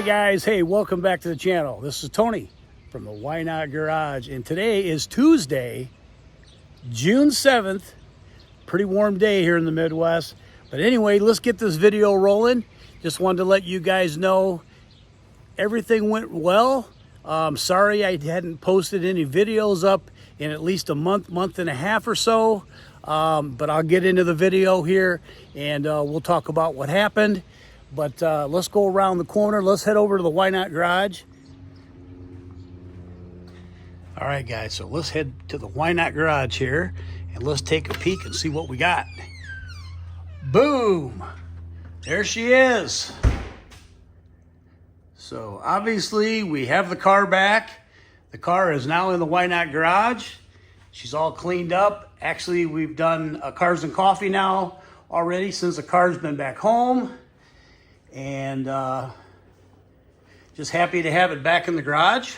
guys, hey, welcome back to the channel. This is Tony from the Why Not Garage, and today is Tuesday, June 7th. Pretty warm day here in the Midwest. But anyway, let's get this video rolling. Just wanted to let you guys know everything went well. Sorry I hadn't posted any videos up in at least a month and a half or so. But I'll get into the video here and we'll talk about what happened. But let's go around the corner. Let's head over to the Why Not Garage. All right, guys, so let's head to the Why Not Garage here and let's take a peek and see what we got. Boom! There she is. So obviously we have the car back. The car is now in the Why Not Garage. She's all cleaned up. Actually, we've done cars and coffee now already since the car's been back home. And just happy to have it back in the garage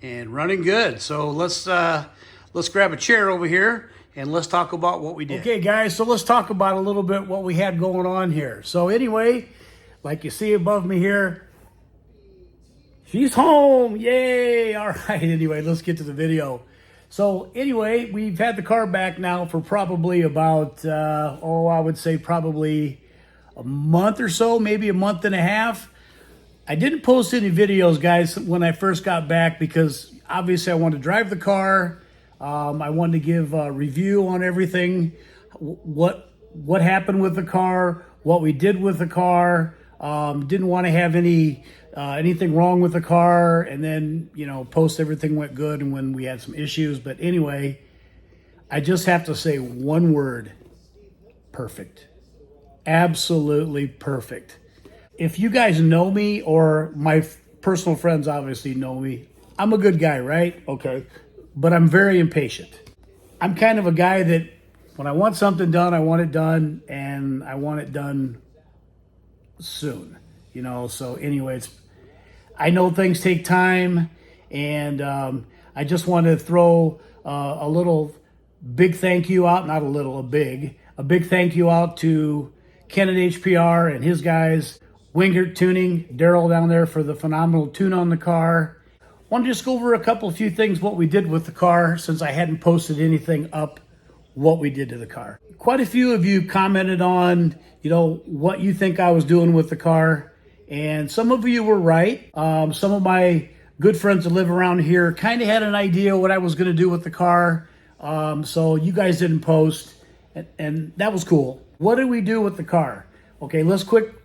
and running good. So let's grab a chair over here and let's talk about what we did. Okay, guys, so let's talk about a little bit what we had going on here. So anyway, like you see above me here, she's home. Yay! All right, anyway, let's get to the video. So anyway, we've had the car back now for probably about, I would say probably a month or so, maybe a month and a half. I didn't post any videos, guys, when I first got back because obviously I wanted to drive the car. I wanted to give a review on everything, what happened with the car, what we did with the car. Didn't want to have anything wrong with the car, and then post everything went good and when we had some issues. But anyway, I just have to say one word: perfect. Absolutely perfect. If you guys know me, or my personal friends obviously know me, I'm a good guy, right? Okay. But I'm very impatient. I'm kind of a guy that when I want something done, I want it done, and I want it done soon. So anyways, I know things take time, and I just want to throw a little big thank you out, not a little, a big thank you out to Ken at HPR and his guys, Wingert Tuning, Daryl down there for the phenomenal tune on the car. I want to just go over a few things, what we did with the car, since I hadn't posted anything up, what we did to the car. Quite a few of you commented on, what you think I was doing with the car. And some of you were right. Some of my good friends that live around here kind of had an idea what I was going to do with the car. So you guys didn't post, and that was cool. What did we do with the car? Okay, let's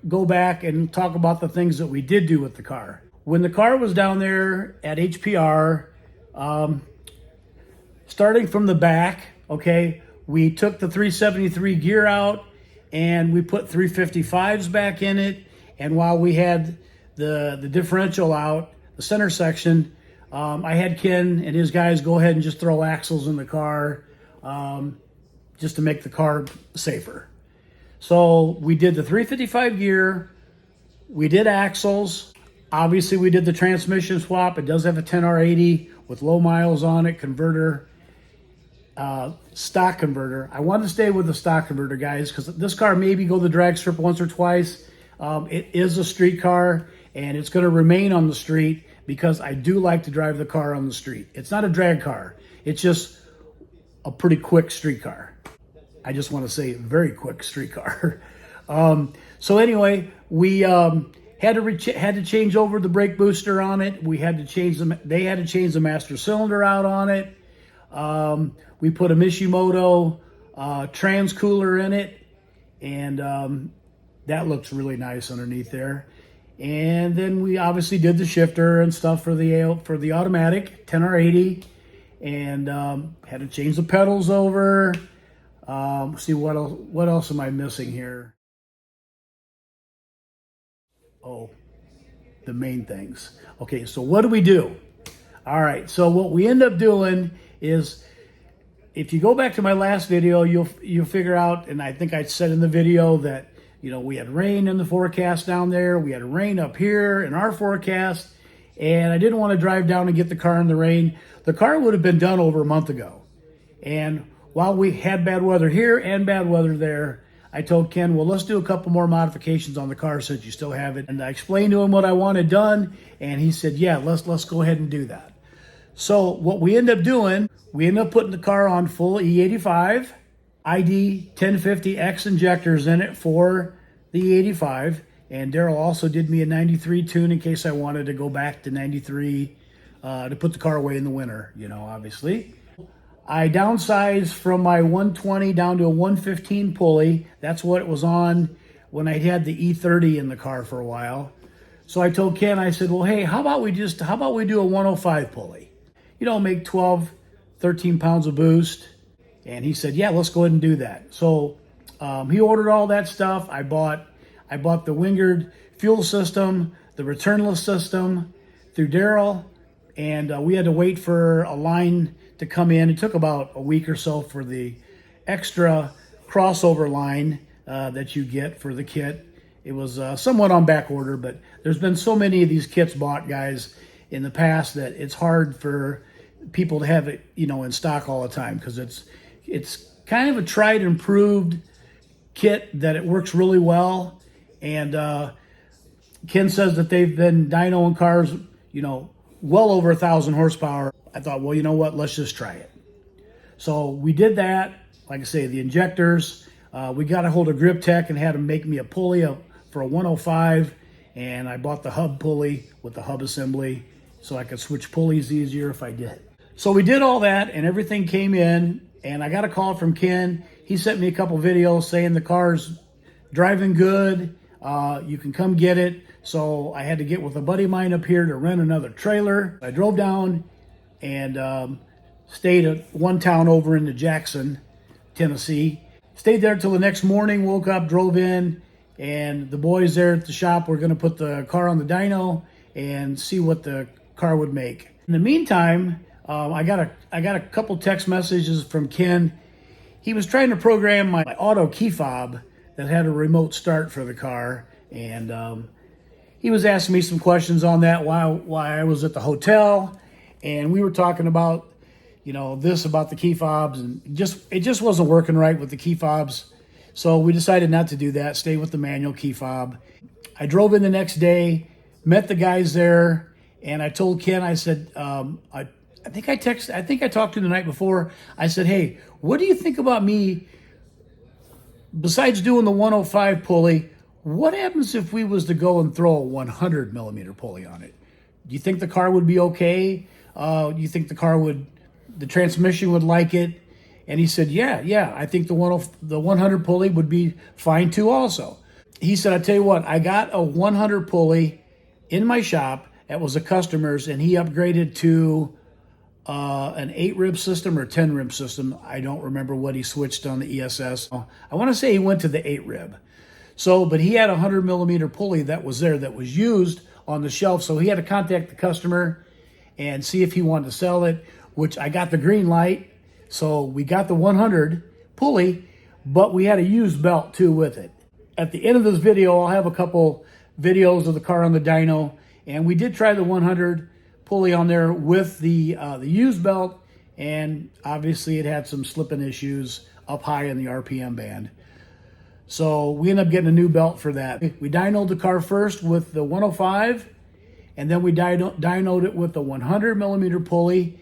go back and talk about the things that we did do with the car. When the car was down there at HPR, starting from the back, okay, we took the 373 gear out and we put 355s back in it. And while we had the differential out, the center section, I had Ken and his guys go ahead and just throw axles in the car just to make the car safer. So we did the 355 gear, we did axles, obviously we did the transmission swap. It does have a 10R80 with low miles on it, converter, stock converter. I wanted to stay with the stock converter, guys, because this car maybe go the drag strip once or twice. It is a street car, and it's going to remain on the street because I do like to drive the car on the street. It's not a drag car. It's just a pretty quick street car. I just want to say very quick street car. So anyway, we had to change over the brake booster on it. We had to change them. They had to change the master cylinder out on it. We put a Mishimoto trans cooler in it, and that looks really nice underneath there. And then we obviously did the shifter and stuff for the automatic 10R80, and had to change the pedals over. See what else am I missing here? Oh, the main things. Okay, so what do we do? All right, so what we end up doing is, if you go back to my last video, you'll figure out, and I think I said in the video that we had rain in the forecast down there. We had rain up here in our forecast, and I didn't want to drive down and get the car in the rain. The car would have been done over a month ago, and while we had bad weather here and bad weather there, I told Ken, well, let's do a couple more modifications on the car since you still have it. And I explained to him what I wanted done, and he said, yeah, let's go ahead and do that. So what we ended up doing, we ended up putting the car on full E85, ID 1050X injectors in it for the E85. And Daryl also did me a 93 tune in case I wanted to go back to 93 to put the car away in the winter, you know, obviously. I downsized from my 120 down to a 115 pulley. That's what it was on when I had the E30 in the car for a while. So I told Ken, I said, well, hey, how about we do a 105 pulley? You know, make 12, 13 pounds of boost. And he said, yeah, let's go ahead and do that. So he ordered all that stuff. I bought the Wingard fuel system, the returnless system through Daryl, and we had to wait for a line to come in. It took about a week or so for the extra crossover line that you get for the kit. It was somewhat on back order, but there's been so many of these kits bought, guys, in the past that it's hard for people to have it, you know, in stock all the time, because it's kind of a tried and proved kit that it works really well. And Ken says that they've been dynoing cars, you know, well over 1,000 horsepower. I thought, well, you know what? Let's just try it. So we did that. Like I say, the injectors. We got a hold of Grip Tech and had them make me a pulley for a 105. And I bought the hub pulley with the hub assembly so I could switch pulleys easier if I did. So we did all that and everything came in. And I got a call from Ken. He sent me a couple videos saying the car's driving good. You can come get it. So I had to get with a buddy of mine up here to rent another trailer. I drove down and stayed at one town over in Jackson, Tennessee. Stayed there till the next morning, woke up, drove in, and the boys there at the shop were going to put the car on the dyno and see what the car would make. In the meantime, I got a couple text messages from Ken. He was trying to program my auto key fob that had a remote start for the car, and he was asking me some questions on that while I was at the hotel, and we were talking about, you know, this about the key fobs, and it just wasn't working right with the key fobs. So we decided not to do that, stay with the manual key fob. I drove in the next day, met the guys there, and I told Ken, I said, I think I talked to him the night before. I said, hey, what do you think about me, besides doing the 105 pulley, what happens if we was to go and throw a 100 millimeter pulley on it? Do you think the car would be okay? Do you think the transmission would like it? And he said, yeah, I think the 100 pulley would be fine too also. He said, I tell you what, I got a 100 pulley in my shop that was a customer's, and he upgraded to an 8-rib system or 10-rib system. I don't remember what he switched on the ESS. I want to say he went to the 8-rib. So, but he had a 100 millimeter pulley that was there that was used on the shelf. So he had to contact the customer and see if he wanted to sell it, which I got the green light. So we got the 100 pulley, but we had a used belt too with it. At the end of this video, I'll have a couple videos of the car on the dyno, and we did try the 100 pulley on there with the used belt, and obviously it had some slipping issues up high in the RPM band. So we ended up getting a new belt for that. We dynoed the car first with the 105, and then we dynoed it with the 100 millimeter pulley.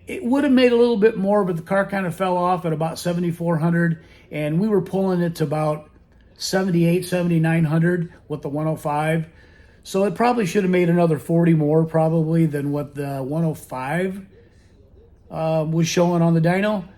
It would have made a little bit more, but the car kind of fell off at about 7,400, and we were pulling it to about 78, 7,900 with the 105. So it probably should have made another 40 more probably than what the 105 was showing on the dyno.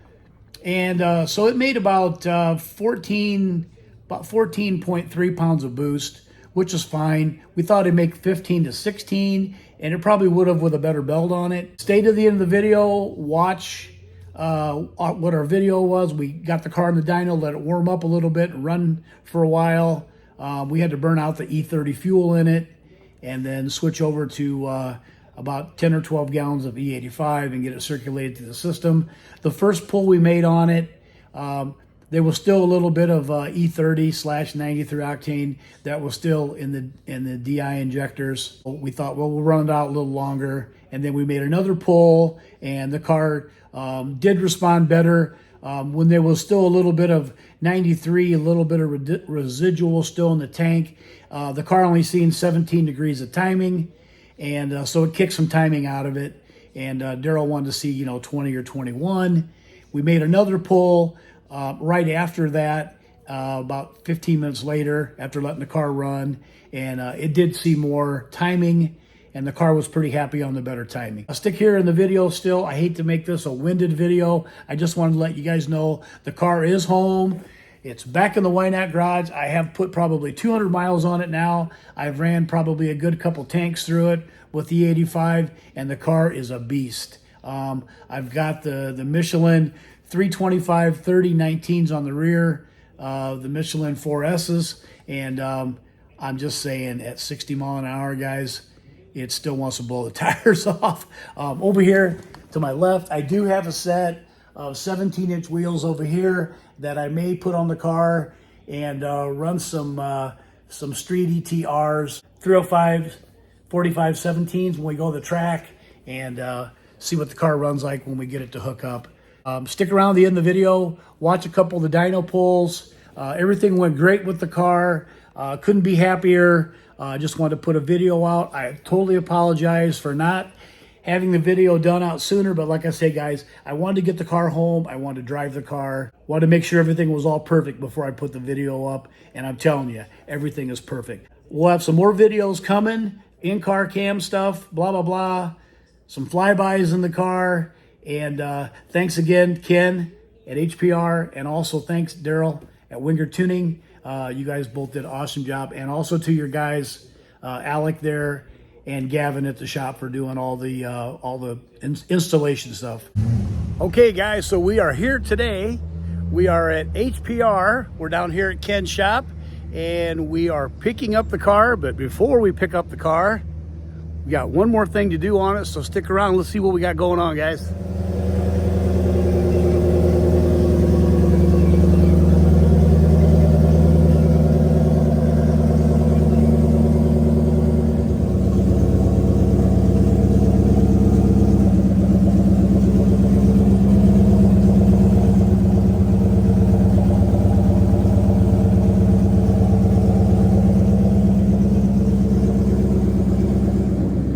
And so it made about 14.3 pounds of boost, which is fine. We thought it'd make 15 to 16, and it probably would have with a better belt on it. Stay to the end of the video, watch what our video was. We got the car in the dyno, let it warm up a little bit, and run for a while. We had to burn out the E30 fuel in it, and then switch over to about 10 or 12 gallons of E85 and get it circulated through the system. The first pull we made on it, there was still a little bit of E30/93 octane that was still in the DI injectors. We thought, well, we'll run it out a little longer, and then we made another pull, and the car did respond better when there was still a little bit of 93, a little bit of residual still in the tank. The car only seen 17 degrees of timing, and so it kicked some timing out of it. And Daryl wanted to see, 20 or 21. We made another pull right after that, about 15 minutes later, after letting the car run, and it did see more timing, and the car was pretty happy on the better timing. I'll stick here in the video still. I hate to make this a winded video. I just wanted to let you guys know the car is home. It's back in the Wynot garage. I have put probably 200 miles on it now. I've ran probably a good couple tanks through it with the 85, and the car is a beast. I've got the Michelin 325 30 19s on the rear, the Michelin 4S's, and I'm just saying, at 60 mile an hour, guys, it still wants to blow the tires off. Over here to my left, I do have a set of 17-inch wheels over here that I may put on the car and run some street ETRs, 305 45 17s when we go to the track, and see what the car runs like when we get it to hook up. Stick around the end of the video, watch a couple of the dyno pulls. Everything went great with the car. Couldn't be happier. Just wanted to put a video out. I totally apologize for not having the video done out sooner, but like I say, guys, I wanted to get the car home. I wanted to drive the car. Wanted to make sure everything was all perfect before I put the video up, and I'm telling you, everything is perfect. We'll have some more videos coming, in-car cam stuff, blah, blah, blah, some flybys in the car, and thanks again, Ken at HPR, and also thanks, Daryl at Winger Tuning. You guys both did an awesome job, and also to your guys, Alec there and Gavin at the shop for doing all the installation stuff. Okay, guys, so we are here today. We are at HPR. We're down here at Ken's shop, and we are picking up the car. But before we pick up the car, we got one more thing to do on it. So stick around. Let's see what we got going on, guys.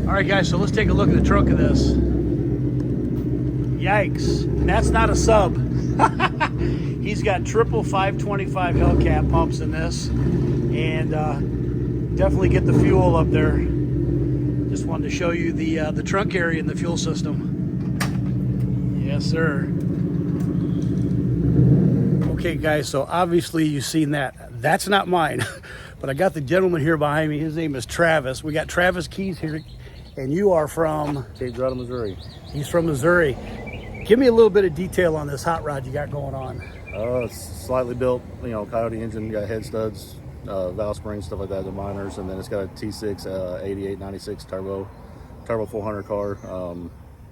All right, guys, so let's take a look at the trunk of this. Yikes, and that's not a sub. He's got triple 525 Hellcat pumps in this, and definitely get the fuel up there. Just wanted to show you the trunk area in the fuel system. Yes, sir. Okay, guys, so obviously you've seen that. That's not mine, but I got the gentleman here behind me. His name is Travis. We got Travis Keys here. And you are from? Cape Girardeau, Missouri. He's from Missouri. Give me a little bit of detail on this hot rod you got going on. It's slightly built, Coyote engine, got head studs, valve springs, stuff like that, the miners, and then it's got a T6 8896 turbo 400 car.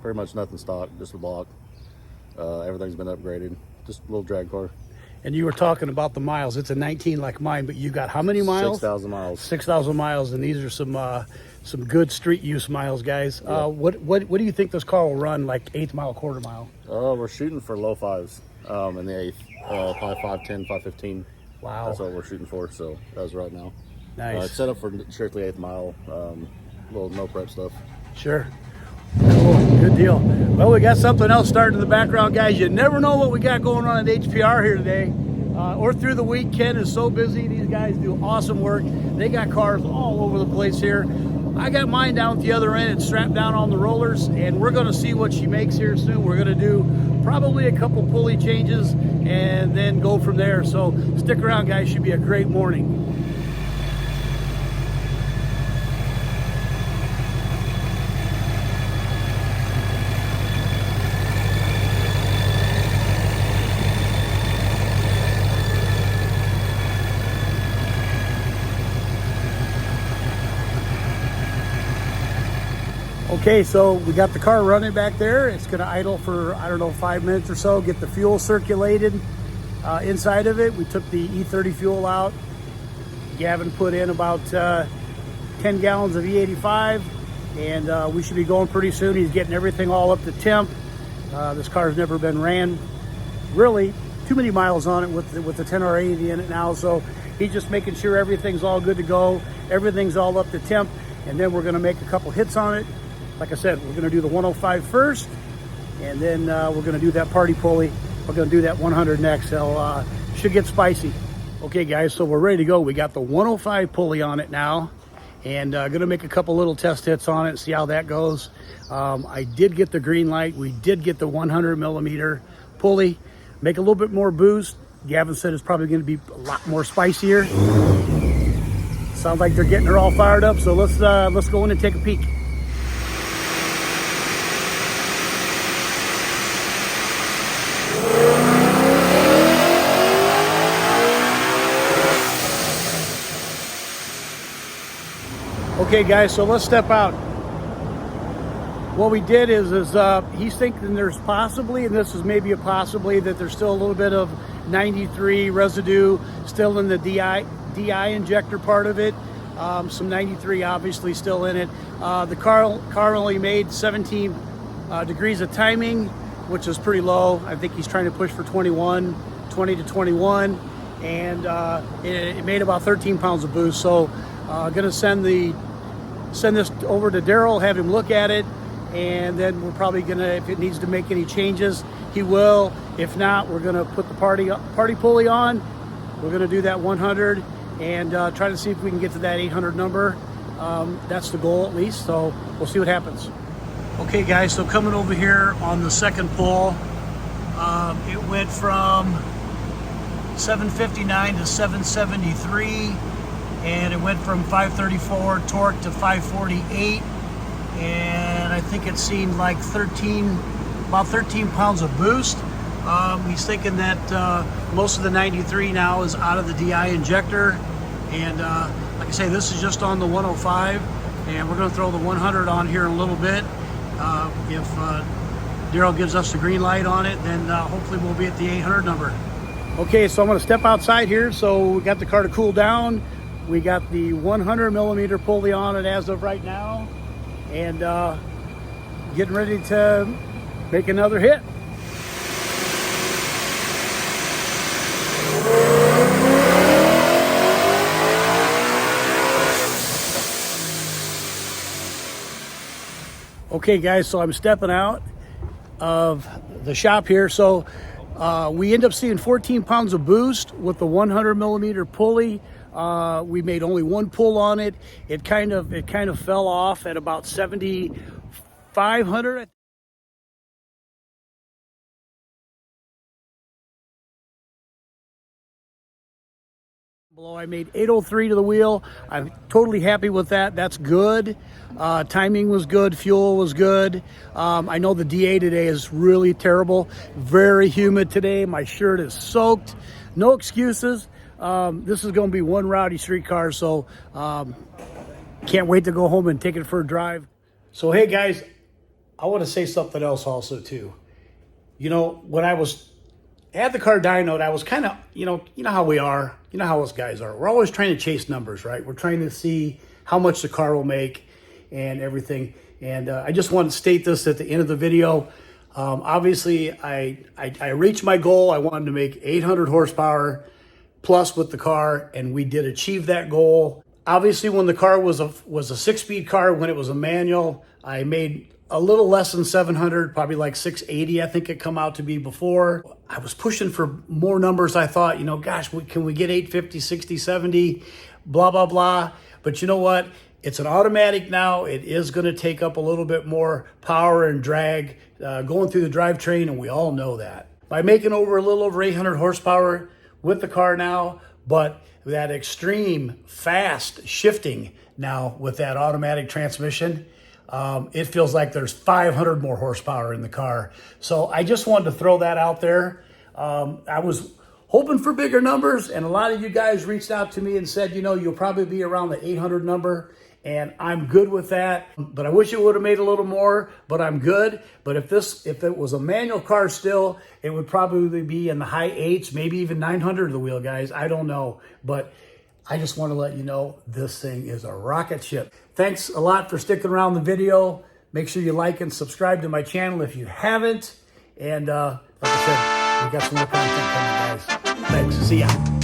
Pretty much nothing stock, just a block. Everything's been upgraded, just a little drag car. And you were talking about the miles. It's a 19 like mine, but you got how many miles? 6,000 miles. 6,000 miles, and these are some good street use miles, guys. Yeah. What do you think this car will run, like 8th mile, quarter mile? We're shooting for low fives in the 8th, probably 510, 515. Wow. That's what we're shooting for, so that's right now. Nice. It's set up for strictly 8th mile, little no prep stuff. Sure. Cool. Good deal. Well, we got something else starting in the background, guys. You never know what we got going on at HPR here today. Or through the week. Ken is so busy. These guys do awesome work. They got cars all over the place here. I got mine down at the other end. It's strapped down on the rollers, and we're going to see what she makes here soon. We're going to do probably a couple pulley changes and then go from there. So stick around, guys. Should be a great morning. Okay, so we got the car running back there. It's going to idle for, 5 minutes or so, get the fuel circulated inside of it. We took the E30 fuel out. Gavin put in about 10 gallons of E85, and we should be going pretty soon. He's getting everything all up to temp. This car's never been ran really too many miles on it with the 10R80 in it now. So he's just making sure everything's all good to go. Everything's all up to temp. And then we're gonna make a couple hits on it. Like I said, we're gonna do the 105 first, and then we're gonna do that party pulley. We're gonna do that 100 next. So should get spicy. Okay guys, so we're ready to go. We got the 105 pulley on it now, and gonna make a couple little test hits on it, see how that goes. I did get the green light. We did get the 100 millimeter pulley. Make a little bit more boost. Gavin said it's probably gonna be a lot more spicier. Sounds like they're getting her all fired up, so let's go in and take a peek. Okay guys, so let's step out. What we did is he's thinking there's possibly, and this is maybe a possibly, that there's still a little bit of 93 residue still in the DI injector part of it. Some 93 obviously still in it. The car only made 17 degrees of timing, which is pretty low. I think he's trying to push for 20 to 21, and it made about 13 pounds of boost. So gonna send this over to Daryl, have him look at it, and then we're probably gonna, if it needs to make any changes, he will. If not, we're gonna put the party pulley on. We're gonna do that 100 and try to see if we can get to that 800 number. That's the goal at least, so we'll see what happens. Okay guys, so coming over here on the second pull, it went from 759 to 773, and it went from 534 torque to 548, and I think it seemed like about 13 pounds of boost. He's thinking that most of the 93 now is out of the DI injector, and like I say, this is just on the 105, and we're going to throw the 100 on here in a little bit. If Daryl gives us the green light on it, then hopefully we'll be at the 800 number. Okay, so I'm going to step outside here. So we got the car to cool down. We got the 100 millimeter pulley on it as of right now, and getting ready to make another hit. Okay guys, so I'm stepping out of the shop here. So we end up seeing 14 pounds of boost with the 100 millimeter pulley. We made only one pull on it. It kind of fell off at about 7,500. I made 803 to the wheel. I'm totally happy with that. That's good. Timing was good. Fuel was good. I know the DA today is really terrible. Very humid today. My shirt is soaked. No excuses. This is going to be one rowdy street car, so can't wait to go home and take it for a drive. So hey guys, I want to say something else also too. You know, when I had the car dynoed, I was kind of, you know how we are, you know how us guys are. We're always trying to chase numbers, right? We're trying to see how much the car will make and everything. And I just want to state this at the end of the video. Obviously, I reached my goal. I wanted to make 800 horsepower plus with the car, and we did achieve that goal. Obviously, when the car was a 6-speed car, when it was a manual, I made a little less than 700, probably like 680, I think it come out to be before. I was pushing for more numbers. I thought, gosh, can we get 850, 60, 70, blah, blah, blah. But you know what? It's an automatic now. It is going to take up a little bit more power and drag going through the drivetrain, and we all know that. By making a little over 800 horsepower with the car now, but that extreme fast shifting now with that automatic transmission, it feels like there's 500 more horsepower in the car. So I just wanted to throw that out there. I was hoping for bigger numbers, and a lot of you guys reached out to me and said, you'll probably be around the 800 number, and I'm good with that. But I wish it would have made a little more, but I'm good. But if it was a manual car still, it would probably be in the high 8s, maybe even 900 the wheel, guys. I don't know, but I just want to let you know this thing is a rocket ship. Thanks a lot for sticking around the video. Make sure you like and subscribe to my channel if you haven't. And like I said, We got some more content coming, guys. Thanks. See ya.